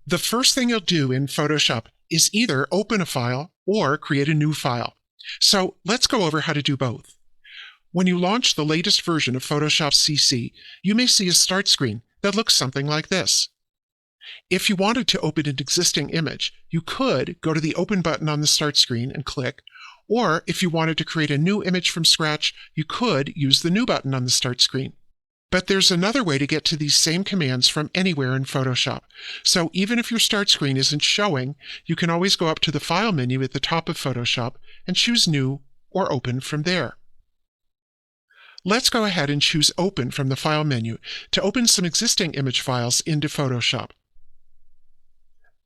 The first thing you'll do in Photoshop is either open a file or create a new file. So let's go over how to do both. When you launch the latest version of Photoshop CC, you may see a start screen that looks something like this. If you wanted to open an existing image, you could go to the Open button on the start screen and click, or if you wanted to create a new image from scratch, you could use the New button on the start screen. But there's another way to get to these same commands from anywhere in Photoshop. So even if your start screen isn't showing, you can always go up to the File menu at the top of Photoshop and choose New or Open from there. Let's go ahead and choose Open from the File menu to open some existing image files into Photoshop.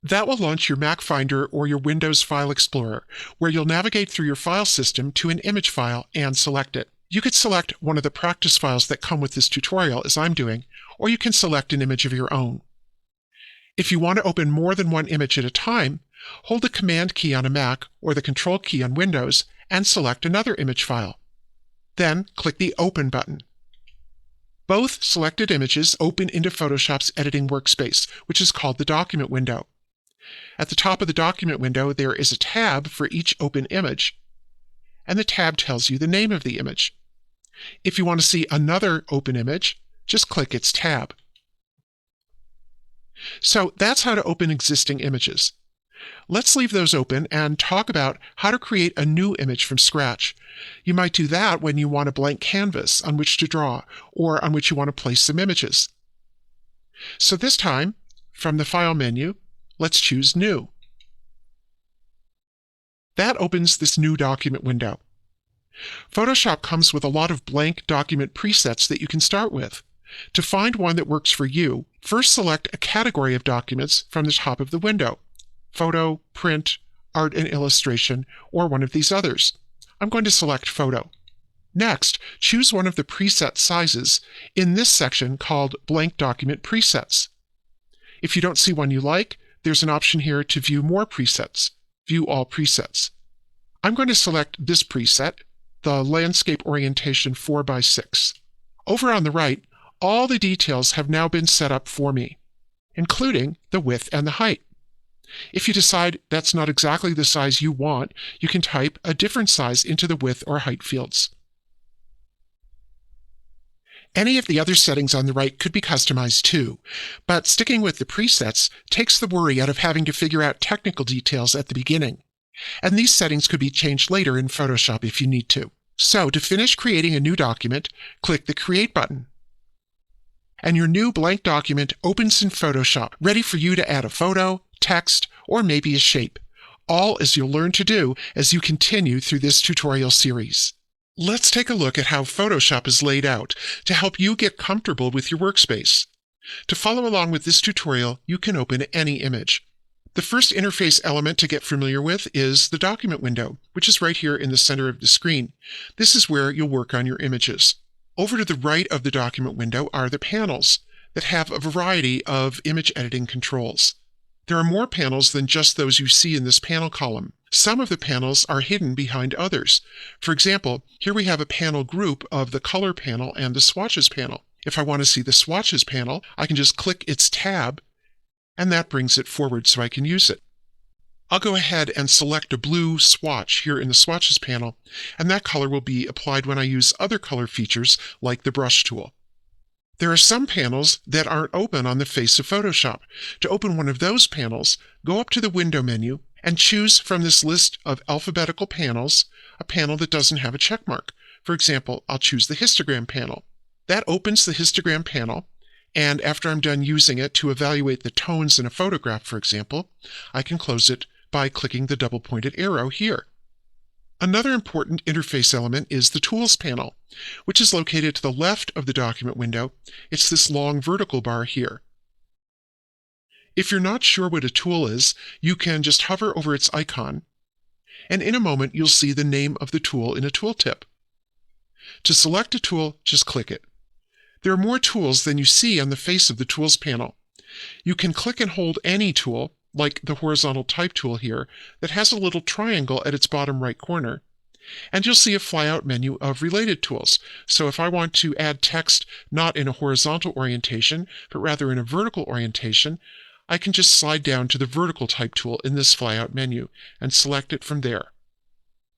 That will launch your Mac Finder or your Windows File Explorer, where you'll navigate through your file system to an image file and select it. You could select one of the practice files that come with this tutorial, as I'm doing, or you can select an image of your own. If you want to open more than one image at a time, hold the Command key on a Mac or the Control key on Windows and select another image file. Then click the Open button. Both selected images open into Photoshop's editing workspace, which is called the Document window. At the top of the Document window, there is a tab for each open image, and the tab tells you the name of the image. If you want to see another open image, just click its tab. So that's how to open existing images. Let's leave those open and talk about how to create a new image from scratch. You might do that when you want a blank canvas on which to draw, or on which you want to place some images. So this time, from the File menu, let's choose New. That opens this new document window. Photoshop comes with a lot of blank document presets that you can start with. To find one that works for you, first select a category of documents from the top of the window: Photo, Print, Art and Illustration, or one of these others. I'm going to select Photo. Next, choose one of the preset sizes in this section called Blank Document Presets. If you don't see one you like, there's an option here to view more presets. View all presets. I'm going to select this preset, the Landscape Orientation 4x6. Over on the right, all the details have now been set up for me, including the width and the height. If you decide that's not exactly the size you want, you can type a different size into the width or height fields. Any of the other settings on the right could be customized too, but sticking with the presets takes the worry out of having to figure out technical details at the beginning. And these settings could be changed later in Photoshop if you need to. So to finish creating a new document, click the Create button. And your new blank document opens in Photoshop, ready for you to add a photo, text, or maybe a shape, all as you'll learn to do as you continue through this tutorial series. Let's take a look at how Photoshop is laid out to help you get comfortable with your workspace. To follow along with this tutorial, you can open any image. The first interface element to get familiar with is the Document window, which is right here in the center of the screen. This is where you'll work on your images. Over to the right of the Document window are the panels that have a variety of image editing controls. There are more panels than just those you see in this panel column. Some of the panels are hidden behind others. For example, here we have a panel group of the Color panel and the Swatches panel. If I want to see the Swatches panel, I can just click its tab, and that brings it forward so I can use it. I'll go ahead and select a blue swatch here in the Swatches panel, and that color will be applied when I use other color features like the Brush tool. There are some panels that aren't open on the face of Photoshop. To open one of those panels, go up to the Window menu and choose from this list of alphabetical panels a panel that doesn't have a check mark. For example, I'll choose the Histogram panel. That opens the Histogram panel, and after I'm done using it to evaluate the tones in a photograph, for example, I can close it by clicking the double-pointed arrow here. Another important interface element is the Tools panel, which is located to the left of the Document window. It's this long vertical bar here. If you're not sure what a tool is, you can just hover over its icon, and in a moment you'll see the name of the tool in a tooltip. To select a tool, just click it. There are more tools than you see on the face of the Tools panel. You can click and hold any tool, like the horizontal type tool here, that has a little triangle at its bottom right corner. And you'll see a flyout menu of related tools. So if I want to add text not in a horizontal orientation, but rather in a vertical orientation, I can just slide down to the vertical type tool in this flyout menu and select it from there.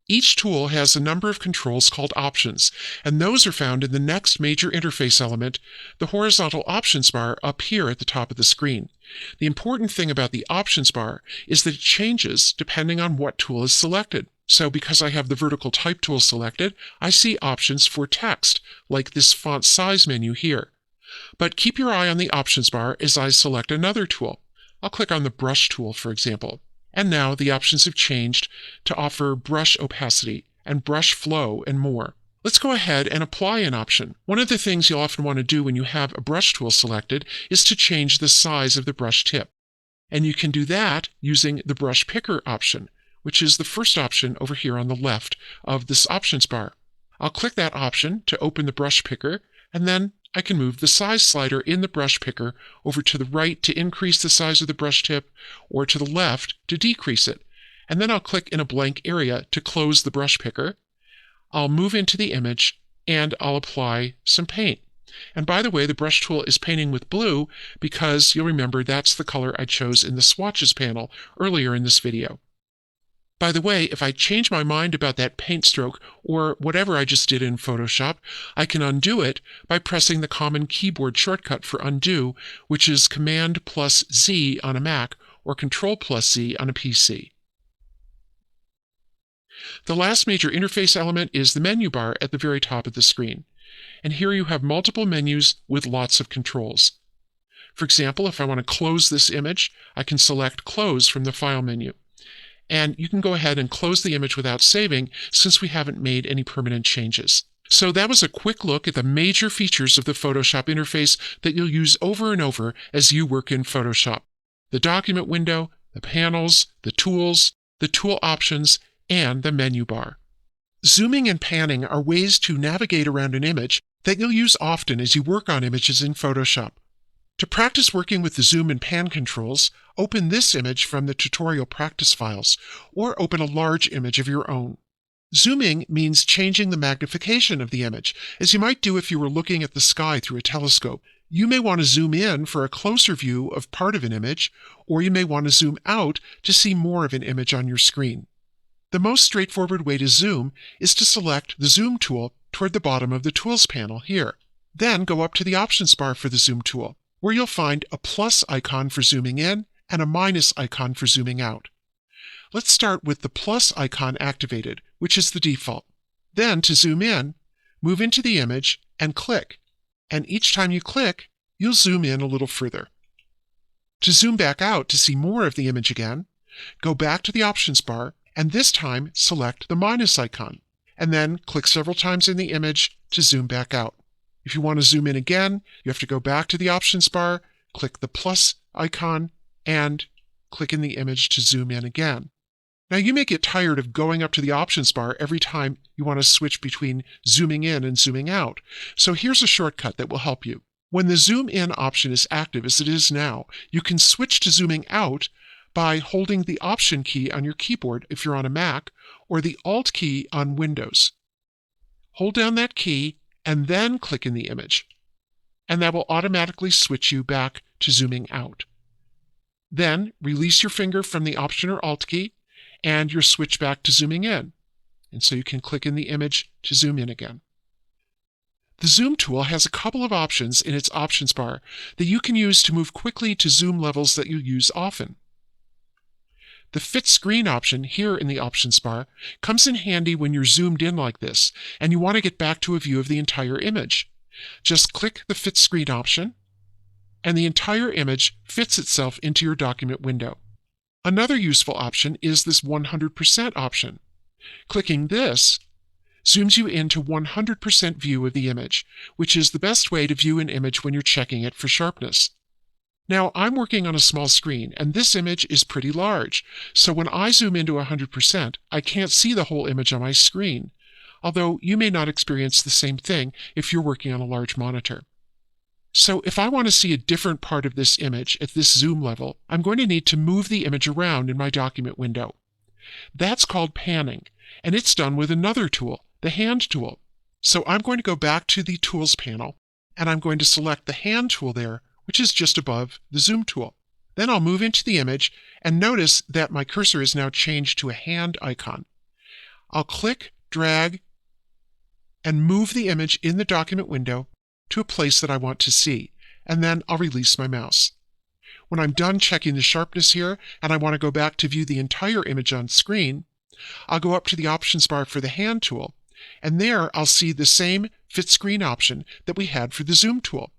Each tool has a number of controls called options, and those are found in the next major interface element, the horizontal options bar up here at the top of the screen. The important thing about the options bar is that it changes depending on what tool is selected. So because I have the vertical type tool selected, I see options for text, like this font size menu here. But keep your eye on the options bar as I select another tool. I'll click on the brush tool, for example. And now the options have changed to offer brush opacity and brush flow and more. Let's go ahead and apply an option. One of the things you'll often want to do when you have a brush tool selected is to change the size of the brush tip. And you can do that using the brush picker option, which is the first option over here on the left of this options bar. I'll click that option to open the brush picker, and then I can move the size slider in the brush picker over to the right to increase the size of the brush tip, or to the left to decrease it. And then I'll click in a blank area to close the brush picker. I'll move into the image, and I'll apply some paint. And by the way, the brush tool is painting with blue because you'll remember that's the color I chose in the swatches panel earlier in this video. By the way, if I change my mind about that paint stroke or whatever I just did in Photoshop, I can undo it by pressing the common keyboard shortcut for undo, which is Command plus Z on a Mac or Control plus Z on a PC. The last major interface element is the menu bar at the very top of the screen. And here you have multiple menus with lots of controls. For example, if I want to close this image, I can select Close from the File menu. And you can go ahead and close the image without saving since we haven't made any permanent changes. So that was a quick look at the major features of the Photoshop interface that you'll use over and over as you work in Photoshop. The document window, the panels, the tools, the tool options, and the menu bar. Zooming and panning are ways to navigate around an image that you'll use often as you work on images in Photoshop. To practice working with the zoom and pan controls, open this image from the tutorial practice files, or open a large image of your own. Zooming means changing the magnification of the image, as you might do if you were looking at the sky through a telescope. You may want to zoom in for a closer view of part of an image, or you may want to zoom out to see more of an image on your screen. The most straightforward way to zoom is to select the Zoom tool toward the bottom of the Tools panel here. Then go up to the Options bar for the Zoom tool, where you'll find a plus icon for zooming in and a minus icon for zooming out. Let's start with the plus icon activated, which is the default. Then, to zoom in, move into the image and click. And each time you click, you'll zoom in a little further. To zoom back out to see more of the image again, go back to the Options bar and this time select the minus icon, and then click several times in the image to zoom back out. If you want to zoom in again, you have to go back to the Options bar, click the plus icon, and click in the image to zoom in again. Now you may get tired of going up to the Options bar every time you want to switch between zooming in and zooming out, so here's a shortcut that will help you. When the zoom in option is active, as it is now, you can switch to zooming out by holding the Option key on your keyboard if you're on a Mac, or the Alt key on Windows. Hold down that key and then click in the image, and that will automatically switch you back to zooming out. Then release your finger from the Option or Alt key, and you're switched back to zooming in, and so you can click in the image to zoom in again. The Zoom tool has a couple of options in its options bar that you can use to move quickly to zoom levels that you use often. The Fit Screen option here in the options bar comes in handy when you're zoomed in like this and you want to get back to a view of the entire image. Just click the Fit Screen option, and the entire image fits itself into your document window. Another useful option is this 100% option. Clicking this zooms you into 100% view of the image, which is the best way to view an image when you're checking it for sharpness. Now, I'm working on a small screen, and this image is pretty large, so when I zoom into 100%, I can't see the whole image on my screen, although you may not experience the same thing if you're working on a large monitor. So if I want to see a different part of this image at this zoom level, I'm going to need to move the image around in my document window. That's called panning, and it's done with another tool, the Hand tool. So I'm going to go back to the Tools panel, and I'm going to select the Hand tool there, which is just above the Zoom tool. Then I'll move into the image and notice that my cursor is now changed to a hand icon. I'll click, drag, and move the image in the document window to a place that I want to see, and then I'll release my mouse. When I'm done checking the sharpness here and I want to go back to view the entire image on screen, I'll go up to the options bar for the hand tool, and there I'll see the same fit screen option that we had for the zoom tool.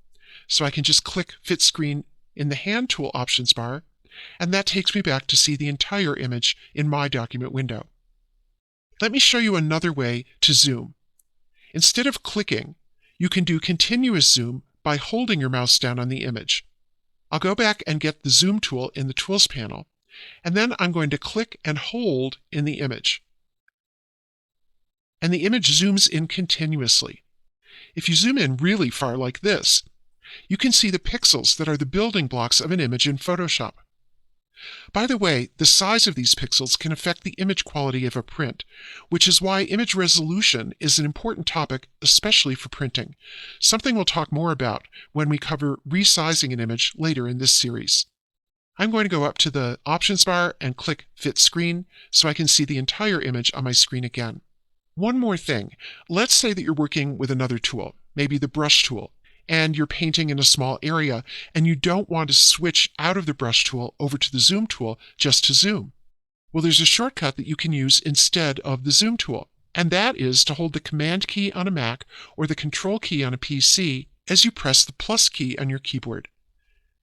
So I can just click fit screen in the hand tool options bar, and that takes me back to see the entire image in my document window. Let me show you another way to zoom. Instead of clicking, you can do continuous zoom by holding your mouse down on the image. I'll go back and get the zoom tool in the tools panel, and then I'm going to click and hold in the image. And the image zooms in continuously. If you zoom in really far like this, you can see the pixels that are the building blocks of an image in Photoshop. By the way, the size of these pixels can affect the image quality of a print, which is why image resolution is an important topic, especially for printing, something we'll talk more about when we cover resizing an image later in this series. I'm going to go up to the options bar and click Fit Screen so I can see the entire image on my screen again. One more thing. Let's say that you're working with another tool, maybe the brush tool, and you're painting in a small area, and you don't want to switch out of the brush tool over to the zoom tool just to zoom. Well, there's a shortcut that you can use instead of the zoom tool, and that is to hold the Command key on a Mac or the Control key on a PC as you press the plus key on your keyboard.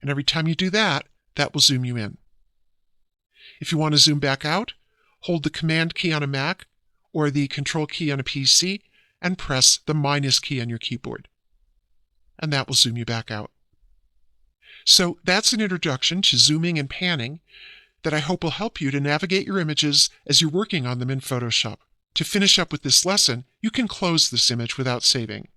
And every time you do that, that will zoom you in. If you want to zoom back out, hold the Command key on a Mac or the Control key on a PC and press the minus key on your keyboard. And that will zoom you back out. So that's an introduction to zooming and panning that I hope will help you to navigate your images as you're working on them in Photoshop. To finish up with this lesson, you can close this image without saving.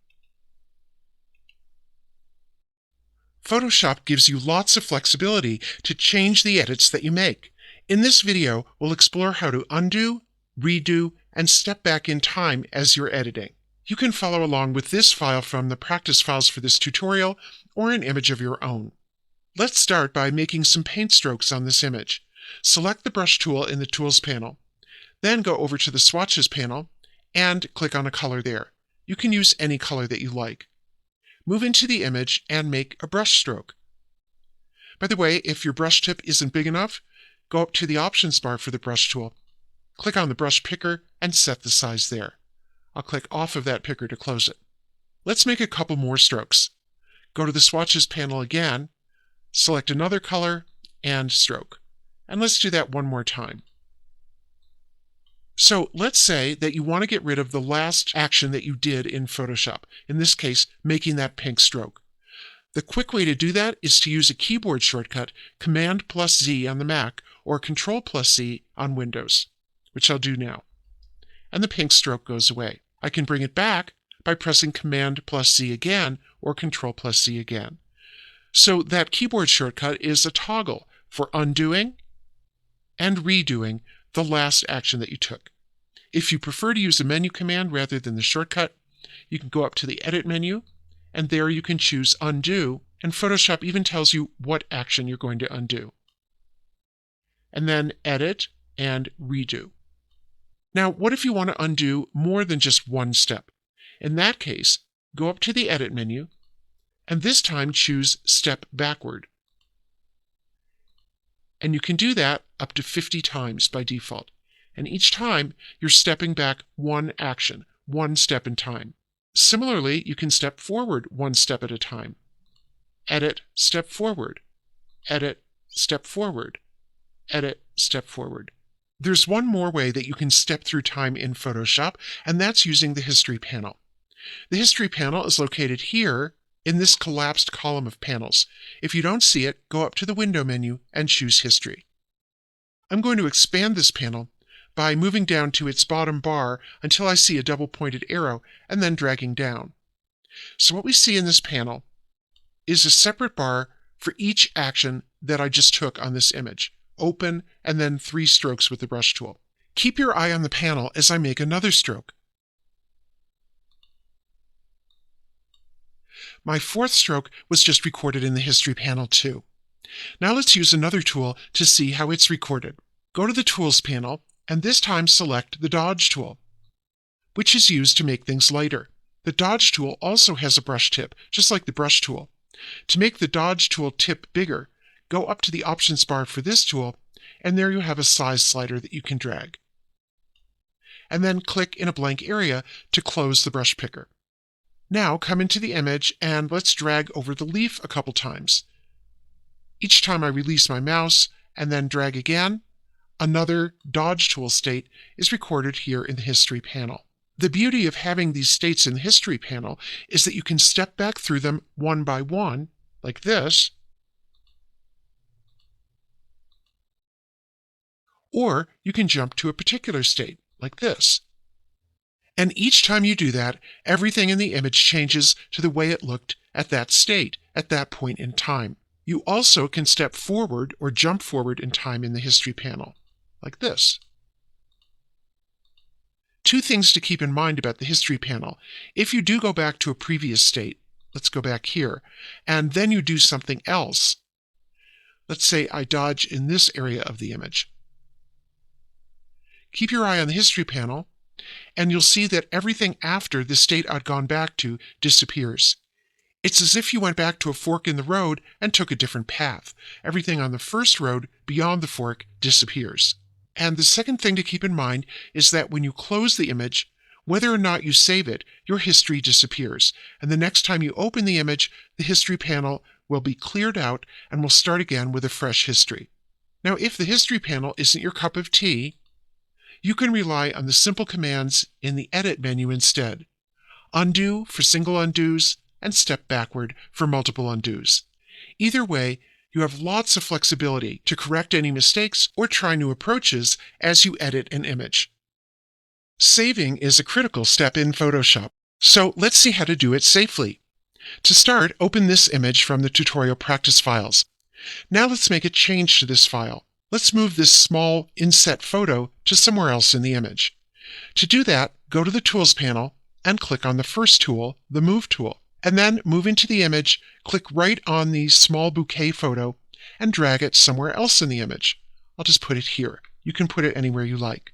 Photoshop gives you lots of flexibility to change the edits that you make. In this video, we'll explore how to undo, redo, and step back in time as you're editing. You can follow along with this file from the practice files for this tutorial or an image of your own. Let's start by making some paint strokes on this image. Select the brush tool in the Tools panel. Then go over to the Swatches panel and click on a color there. You can use any color that you like. Move into the image and make a brush stroke. By the way, if your brush tip isn't big enough, go up to the options bar for the brush tool. Click on the brush picker and set the size there. I'll click off of that picker to close it. Let's make a couple more strokes. Go to the Swatches panel again, select another color, and stroke. And let's do that one more time. So let's say that you want to get rid of the last action that you did in Photoshop, in this case, making that pink stroke. The quick way to do that is to use a keyboard shortcut, Command plus Z on the Mac or Control plus Z on Windows, which I'll do now. And the pink stroke goes away. I can bring it back by pressing Command plus Z again or Control plus Z again. So that keyboard shortcut is a toggle for undoing and redoing the last action that you took. If you prefer to use a menu command rather than the shortcut, you can go up to the Edit menu, and there you can choose Undo, and Photoshop even tells you what action you're going to undo. And then Edit and Redo. Now, what if you want to undo more than just one step? In that case, go up to the Edit menu, and this time choose Step Backward. And you can do that up to 50 times by default. And each time, you're stepping back one action, one step in time. Similarly, you can step forward one step at a time. Edit, step forward. Edit, step forward. Edit, step forward. There's one more way that you can step through time in Photoshop, and that's using the History panel. The History panel is located here in this collapsed column of panels. If you don't see it, go up to the Window menu and choose History. I'm going to expand this panel by moving down to its bottom bar until I see a double-pointed arrow and then dragging down. So what we see in this panel is a separate bar for each action that I just took on this image. Open, and then 3 strokes with the brush tool. Keep your eye on the panel as I make another stroke. My 4th stroke was just recorded in the History panel too. Now let's use another tool to see how it's recorded. Go to the Tools panel, and this time select the Dodge tool, which is used to make things lighter. The Dodge tool also has a brush tip, just like the brush tool. To make the Dodge tool tip bigger, go up to the options bar for this tool, and there you have a size slider that you can drag. And then click in a blank area to close the brush picker. Now come into the image and let's drag over the leaf a couple times. Each time I release my mouse and then drag again, another Dodge tool state is recorded here in the History panel. The beauty of having these states in the History panel is that you can step back through them one by one, like this, or you can jump to a particular state, like this. And each time you do that, everything in the image changes to the way it looked at that state, at that point in time. You also can step forward or jump forward in time in the History panel, like this. Two things to keep in mind about the History panel. If you do go back to a previous state, let's go back here, and then you do something else. Let's say I dodge in this area of the image. Keep your eye on the History panel, and you'll see that everything after the state I'd gone back to disappears. It's as if you went back to a fork in the road and took a different path. Everything on the first road beyond the fork disappears. And the second thing to keep in mind is that when you close the image, whether or not you save it, your history disappears. And the next time you open the image, the History panel will be cleared out and will start again with a fresh history. Now, if the History panel isn't your cup of tea, you can rely on the simple commands in the Edit menu instead. Undo for single undos, and step backward for multiple undos. Either way, you have lots of flexibility to correct any mistakes or try new approaches as you edit an image. Saving is a critical step in Photoshop, so let's see how to do it safely. To start, open this image from the tutorial practice files. Now let's make a change to this file. Let's move this small inset photo to somewhere else in the image. To do that, go to the Tools panel and click on the first tool, the Move tool. And then move into the image, click right on the small bouquet photo, and drag it somewhere else in the image. I'll just put it here. You can put it anywhere you like.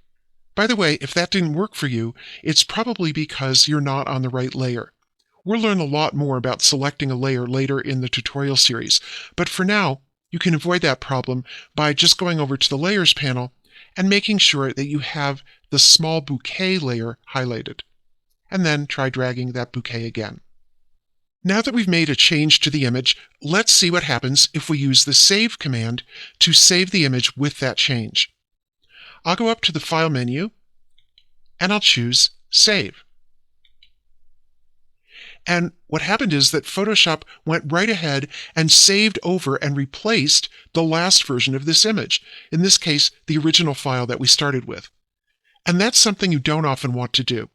By the way, if that didn't work for you, it's probably because you're not on the right layer. We'll learn a lot more about selecting a layer later in the tutorial series, but for now, you can avoid that problem by just going over to the Layers panel and making sure that you have the small bouquet layer highlighted. And then try dragging that bouquet again. Now that we've made a change to the image, let's see what happens if we use the Save command to save the image with that change. I'll go up to the File menu, and I'll choose Save. And what happened is that Photoshop went right ahead and saved over and replaced the last version of this image, in this case, the original file that we started with. And that's something you don't often want to do.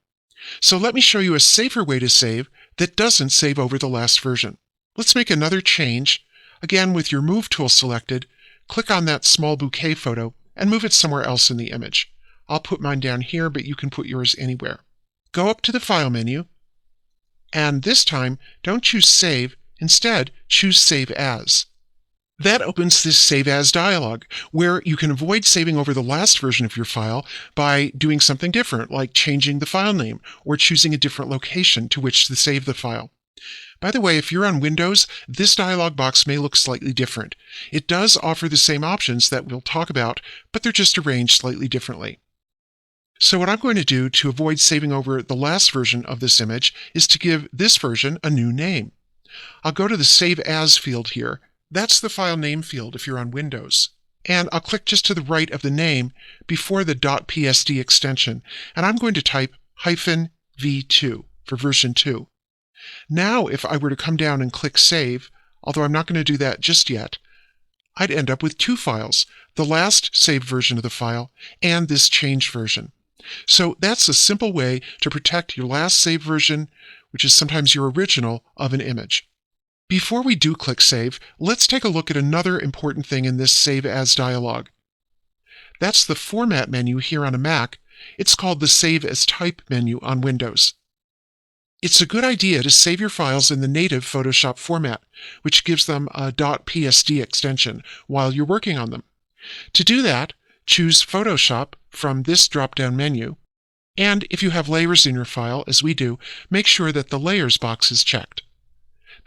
So let me show you a safer way to save that doesn't save over the last version. Let's make another change. Again, with your Move tool selected, click on that small bouquet photo and move it somewhere else in the image. I'll put mine down here, but you can put yours anywhere. Go up to the File menu, and this time, don't choose Save. Instead, choose Save As. That opens this Save As dialog, where you can avoid saving over the last version of your file by doing something different, like changing the file name or choosing a different location to which to save the file. By the way, if you're on Windows, this dialog box may look slightly different. It does offer the same options that we'll talk about, but they're just arranged slightly differently. So what I'm going to do to avoid saving over the last version of this image is to give this version a new name. I'll go to the Save As field here. That's the file name field if you're on Windows. And I'll click just to the right of the name before the .psd extension, and I'm going to type -v2 for version 2. Now, if I were to come down and click Save, although I'm not going to do that just yet, I'd end up with two files, the last saved version of the file and this changed version. So that's a simple way to protect your last saved version, which is sometimes your original, of an image. Before we do click Save, let's take a look at another important thing in this Save As dialog. That's the Format menu here on a Mac. It's called the Save as Type menu on Windows. It's a good idea to save your files in the native Photoshop format, which gives them a .psd extension while you're working on them. To do that, choose Photoshop from this drop-down menu, and if you have layers in your file, as we do, make sure that the Layers box is checked.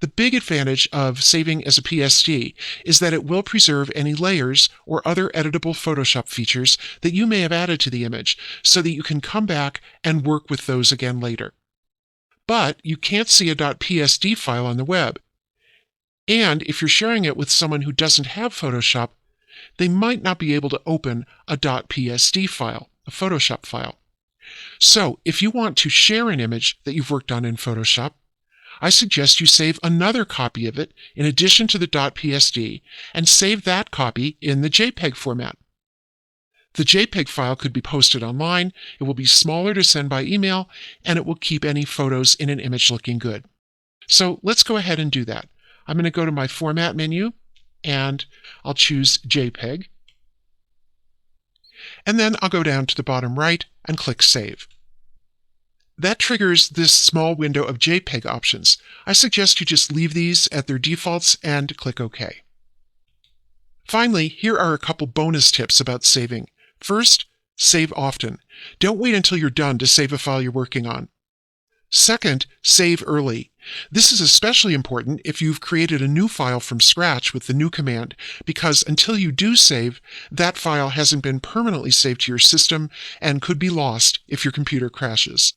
The big advantage of saving as a PSD is that it will preserve any layers or other editable Photoshop features that you may have added to the image so that you can come back and work with those again later. But you can't see a .psd file on the web. And if you're sharing it with someone who doesn't have Photoshop, they might not be able to open a .psd file, a Photoshop file. So if you want to share an image that you've worked on in Photoshop, I suggest you save another copy of it in addition to the .psd and save that copy in the JPEG format. The JPEG file could be posted online, it will be smaller to send by email, and it will keep any photos in an image looking good. So let's go ahead and do that. I'm going to go to my Format menu, and I'll choose JPEG. And then I'll go down to the bottom right and click Save. That triggers this small window of JPEG options. I suggest you just leave these at their defaults and click OK. Finally, here are a couple bonus tips about saving. First, save often. Don't wait until you're done to save a file you're working on. Second, save early. This is especially important if you've created a new file from scratch with the new command, because until you do save, that file hasn't been permanently saved to your system and could be lost if your computer crashes.